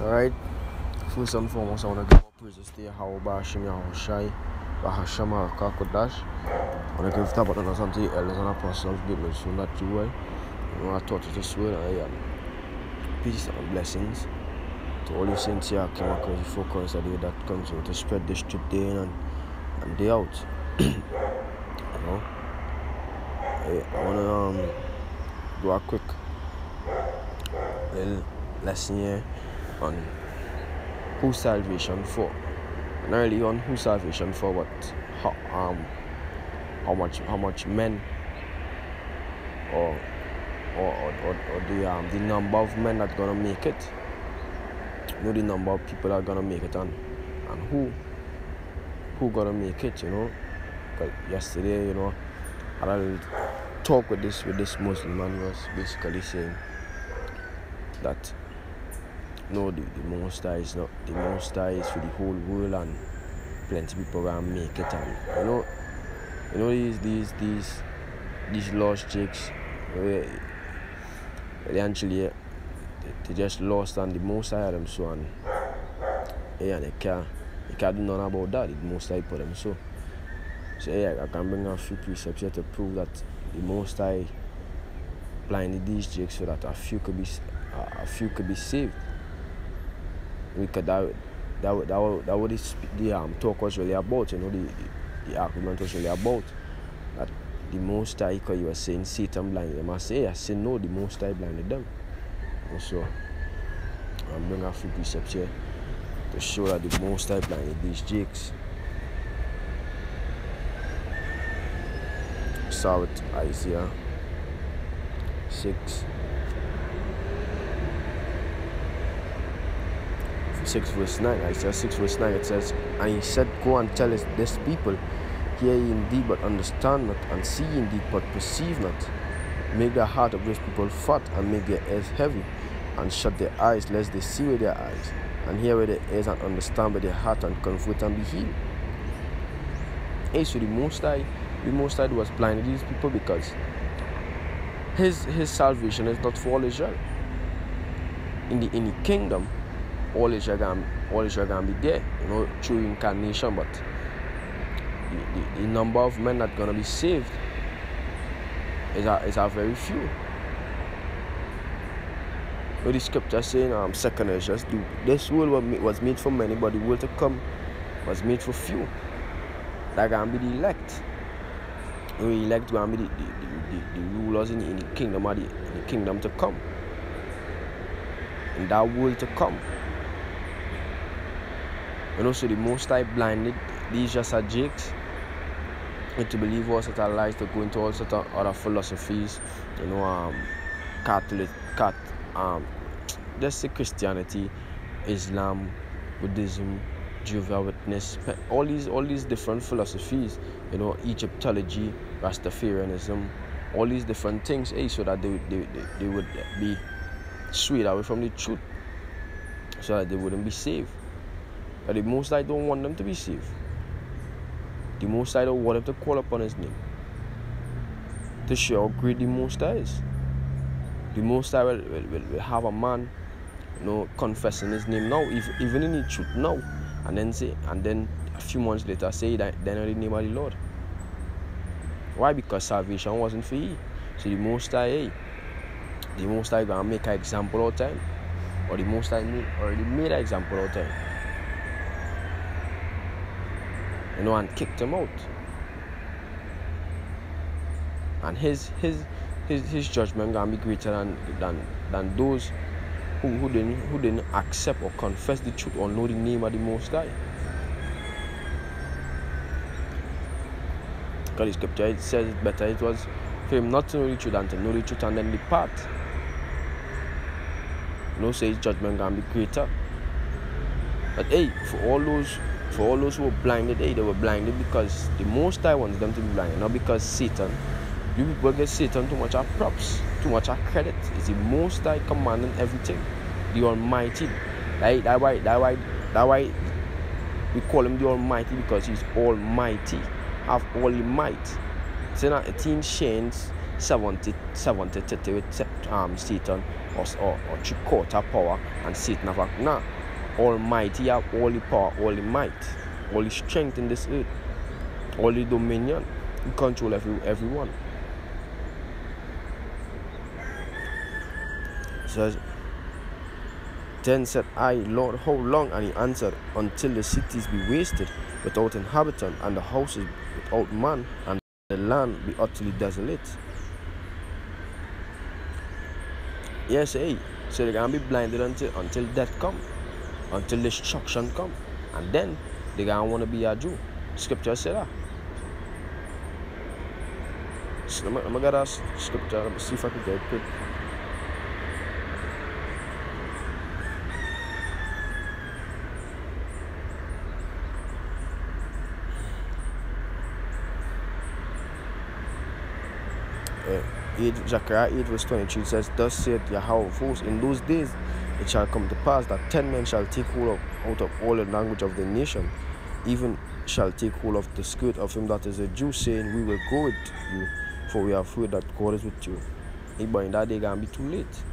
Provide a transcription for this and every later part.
Alright, first and foremost, I want to give all praises to Yahweh Shemi Yahushai, Bahashama Kakodash. I want to give thanks to the elders and apostles, given so that you will. I taught you this word, peace and blessings to all you saints here. I came across the focus that that continue to spread this truth day in and day out. I want to do a quick little lesson here on who salvation for. Not really on who salvation for, but how much men or the number of men that's gonna make it. The number of people that are gonna make it and who gonna make it, Because yesterday, I had a talk with this Muslim man who was basically saying that the Most High is not the Most High is for the whole world and plenty of people gonna make it, and these lost chicks, eventually they just lost and the Most High had them so, and they can't do nothing about that. The Most High put them so. So I can bring a few precepts here to prove that the Most High blinded these chicks so that a few could be saved. Because that what the talk was really about, the argument was really about. That the Most High, because you were saying Satan blinded them. I say no, the Most High blinded them. And so I'm bringing a few precepts here to show that the Most High blinded these jakes. Start with Isaiah 6 verse 9. Isaiah 6 verse 9, it says, "And he said, Go and tell this people, hear ye indeed, but understand not, and see indeed, but perceive not. Make the heart of this people fat, and make their ears heavy, and shut their eyes, lest they see with their eyes, and hear with their ears, and understand with their heart, and convert and be healed." Hey, so the Most High was blinded these people because his salvation is not for all Israel. In the kingdom, all Israel gonna be there, through incarnation, but the number of men that gonna be saved is a very few. The scripture saying, second is just this world was made for many, but the world to come was made for few. That gonna be the elect. The elect gonna be the rulers in the kingdom, or the kingdom to come, in that world to come. So the Most High blinded these just jakes to believe all sorts of lies, to go into all sorts of other philosophies, Catholic, just say Christianity, Islam, Buddhism, Jehovah's Witness, all these different philosophies, Egyptology, Rastafarianism, all these different things, so that they would be swayed away from the truth, so that they wouldn't be saved. But the Most High don't want them to be saved. The Most High don't want them to call upon His name, to show how great the Most High is. The Most High will have a man, confessing His name now, even in the truth now, and then a few months later say that they're not the name of the Lord. Why? Because salvation wasn't for you. So the Most High, gonna make an example all the time, or the Most High already made an example all the time, and kicked them out. And his judgment gonna be greater than those who didn't accept or confess the truth or know the name of the Most High. Because the scripture, it says it better. It was for him not to know the truth than to know the truth and then depart. Say his judgment gonna be greater. But for all those who were blinded, they were blinded because the Most High wants them to be blinded, not because Satan. You people get Satan too much of props, too much of credit. It's the Most High commanding everything, the Almighty. That's why we call Him the Almighty, because He's Almighty, have all the might. So now it ain't 70-30 with Satan, or 3/4 power, and Satan have nah. Almighty have all the power, all the might, all the strength in this earth, all the dominion. He control everyone. It says, then said I, Lord, how long? And he answered, until the cities be wasted without inhabitant, and the houses without man, and the land be utterly desolate. Yes, hey. So they're gonna be blinded until death come, until destruction come, and then they're gonna wanna be a Jew. Scripture said that. So I'm gonna get that scripture. Let me see if I can get it quick. Zechariah 8 verse 23 says, thus saith Yahweh of hosts, in those days it shall come to pass that 10 men shall take hold out of all the language of the nation, even shall take hold of the skirt of him that is a Jew, saying, we will go with you, for we have heard that God is with you. Hey, but in that day, it's going to be too late.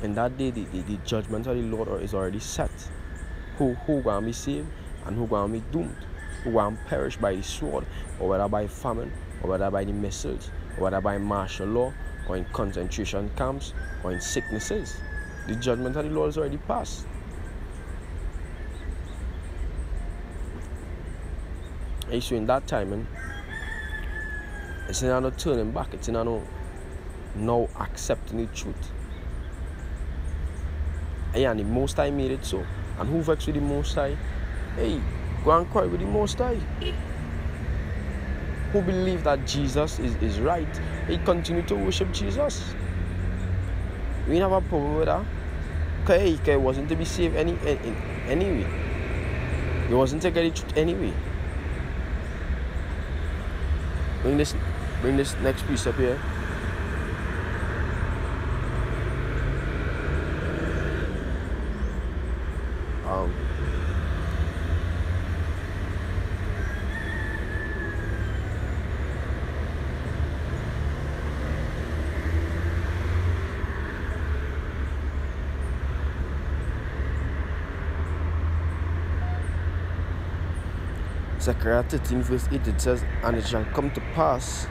In that day, the judgment of the Lord is already set. Who going to be saved and who going to be doomed? Who going to perish by the sword, or whether by famine, or whether by the missiles, or whether by martial law, or in concentration camps, or in sicknesses. The judgment of the Lord is already passed. And so in that time, it's not no turning back. It's not no accepting the truth. And the Most High made it so. And who vexed with the Most High? Hey, go and cry with the Most High. Who believe that Jesus is right, he continue to worship Jesus. We don't have a problem with that. Because he wasn't to be saved anyway. He wasn't to get the truth anyway. Bring this next precept here. Zechariah 13 verse 8, it says, and it shall come to pass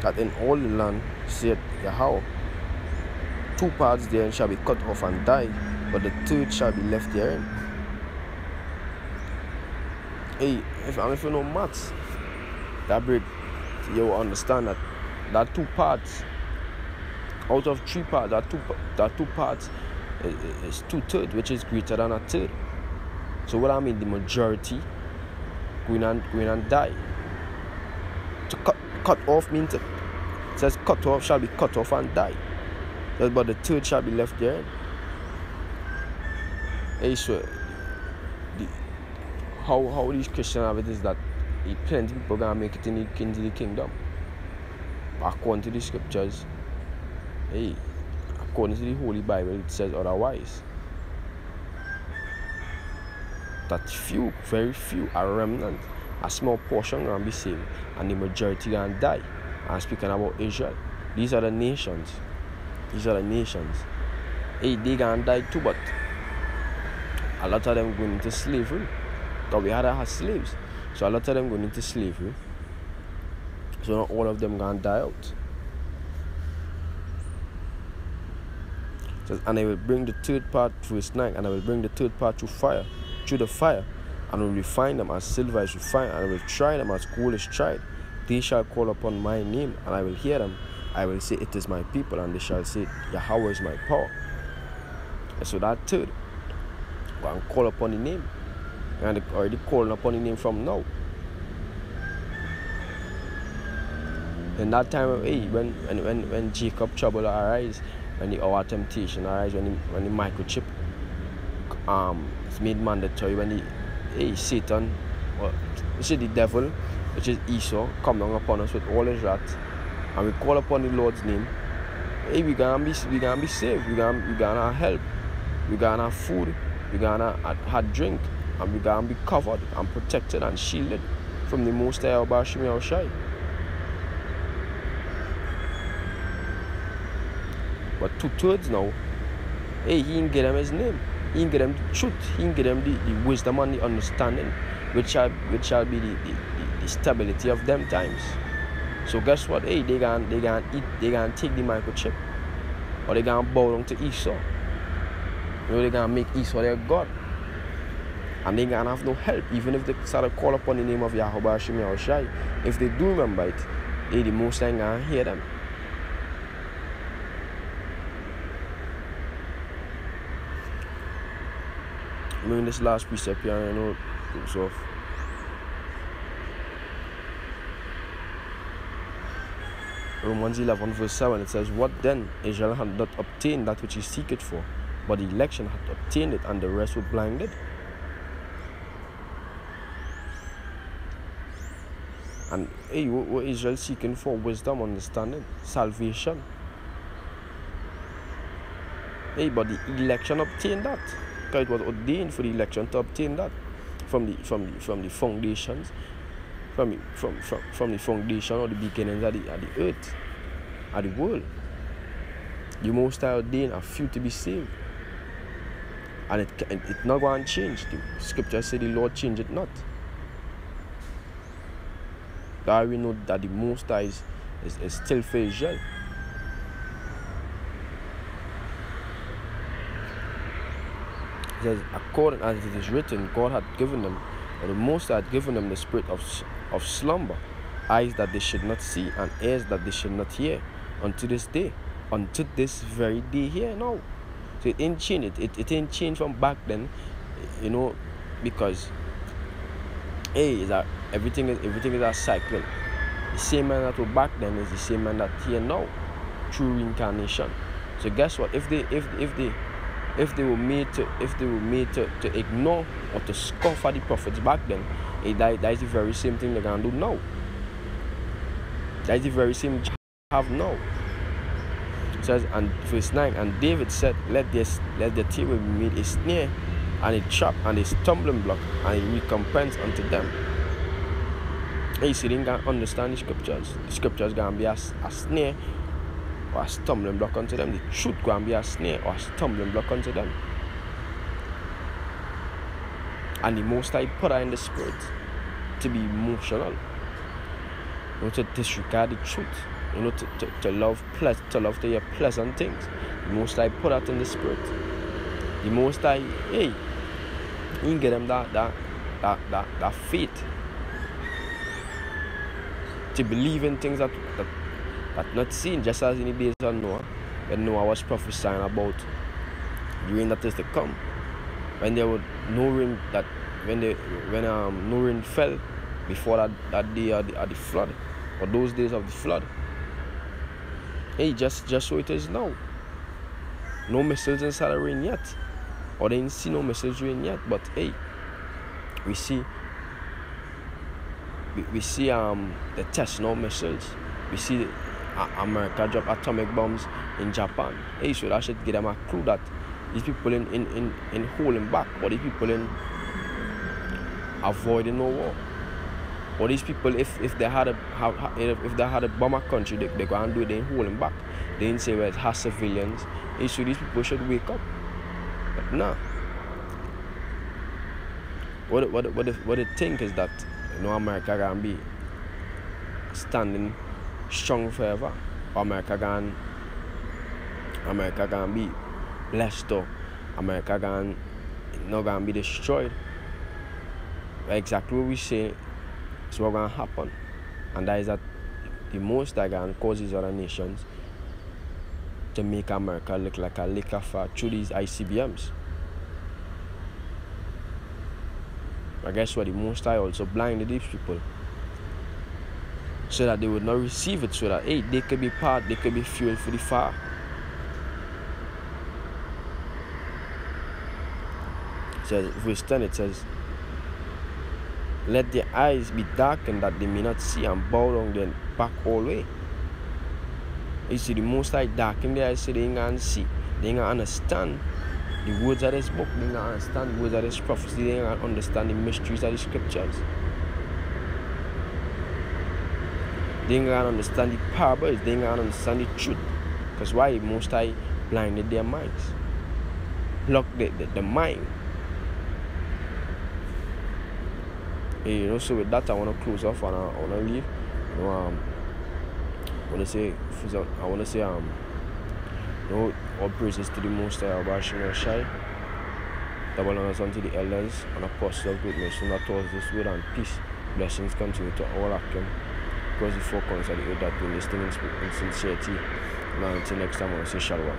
that in all the land, saith Yahweh, 2 parts therein shall be cut off and die, but the third shall be left therein. Hey, if you know maths, that break, you will understand that 2 parts, out of 3 parts, that 2 parts is 2/3, which is greater than a third. So what I mean, the majority going and die. To cut off means it says cut off shall be cut off and die. But the third shall be left there. Hey, so how these Christians have it is that plenty of people gonna make it into the kingdom. According to the scriptures, hey, according to the Holy Bible, it says otherwise. That few, very few, a remnant, a small portion gonna be saved, and the majority gonna die. I'm speaking about Israel. These are the nations. Hey, they gonna die too, but a lot of them going into slavery. Because we had to have slaves. So a lot of them going into slavery. So not all of them gonna die out. It says, and I will bring the third part, verse 9, and I will bring the third part through the fire, and will refine them as silver is refined, and I will try them as gold is tried. They shall call upon my name, and I will hear them. I will say, it is my people, and they shall say, Yahweh is my power. And so that third, go and call upon the name. And they already calling upon the name from now. In that time, hey, when Jacob trouble arise, when the hour temptation arise, when the microchip it's made mandatory, when Satan, or the devil, which is Esau, come down upon us with all his wrath, and we call upon the Lord's name, hey, we gonna be saved, we gonna have help, we gonna have food, we gonna have drink, and we gonna be covered and protected and shielded from the Most High Shai. but 2/3 now, hey, he didn't get them his name. He didn't get them the truth. He didn't get them the wisdom and the understanding, which shall be the stability of them times. So guess what? Hey, they gonna take the microchip, or they gonna bow down to Esau. They gonna make Esau their God. And they gonna have no help, even if they start to call upon the name of Yahweh Hashem Yahushai. If they do remember it, they the most time gonna hear them. I mean, this last precept here, I know it's off. Romans 11 verse 7, it says, "What then? Israel had not obtained that which he seeketh for, but the election had obtained it, and the rest were blinded." And hey, what Israel seeking for? Wisdom, understanding, salvation. Hey, but the election obtained that. Because it was ordained for the election to obtain that from the foundations, from the foundation or the beginnings of the earth, of the world. The Most High ordained a few to be saved, and it not going to change. The scripture said the Lord change it not. That we know that the Most High is still for Israel. It says, according as it is written, God had given them, or the Most High had given them the spirit of slumber, eyes that they should not see, and ears that they should not hear, unto this day, unto this very day here now. So it ain't changed. It ain't changed from back then, because hey, is that everything is a cycle. The same man that was back then is the same man that here now, through reincarnation. So guess what? If they were made to ignore or to scoff at the prophets back then, that is the very same thing they're gonna do now. That is the very same have now. It says, and verse 9, and David said, let the table be made a snare, and a trap, and a stumbling block, and a recompense unto them. And you see, they can't understand the scriptures. The scriptures gonna be a snare or a stumbling block unto them. The truth gonna be a snare or a stumbling block unto them. And the Most High put her in the spirit to be emotional, to disregard the truth, to love to hear pleasant things. The Most High put that in the spirit. The Most High, hey, he can get them that faith to believe in things that not seen, just as in the days of Noah, when Noah was prophesying about the rain that is to come, when there was no rain, that when no rain fell before that day of the flood, or those days of the flood. Hey, just so it is now. No missiles inside the rain yet, or they didn't see no missiles rain yet. But hey, we see the test no missiles. We see America drop atomic bombs in Japan. Hey, so that should give them a clue that these people in holding back, or these people in avoiding no war, or these people if they had a bomber country, they go and do it, they ain't holding back. They didn't say, well, it has civilians. Hey, so these people should wake up. But nah. What they think is that America can be standing strong forever. America can be blessed, or America can not gonna be destroyed. Exactly what we say is what's gonna happen, and that is that the Most High can cause these other nations to make America look like a lake of fire through these ICBMs. I guess what, the Most High also blinded these people so that they would not receive it, so that hey, they could be they could be fuel for the fire. It says, verse 10, it says, let their eyes be darkened that they may not see, and bow down their back all the way. You see, the Most High darken their eyes so they ain't gonna see. They ain't gonna understand the words of this book. They ain't gonna understand the words of this prophecy. They ain't gonna understand the mysteries of the scriptures. They ain't gonna understand the parables. They ain't gonna understand the truth. Because why? The Most High blinded their minds, blocked the mind. So with that, I want to close off and I want to leave. I want to say, all praises to the Most High, Abashim Shai. Double honors unto the elders and apostles of greatness who not taught us this word, and peace, blessings continue to all of them. Because the four corners of the earth that do this thing in sincerity. Now until next time, I want to say shalom.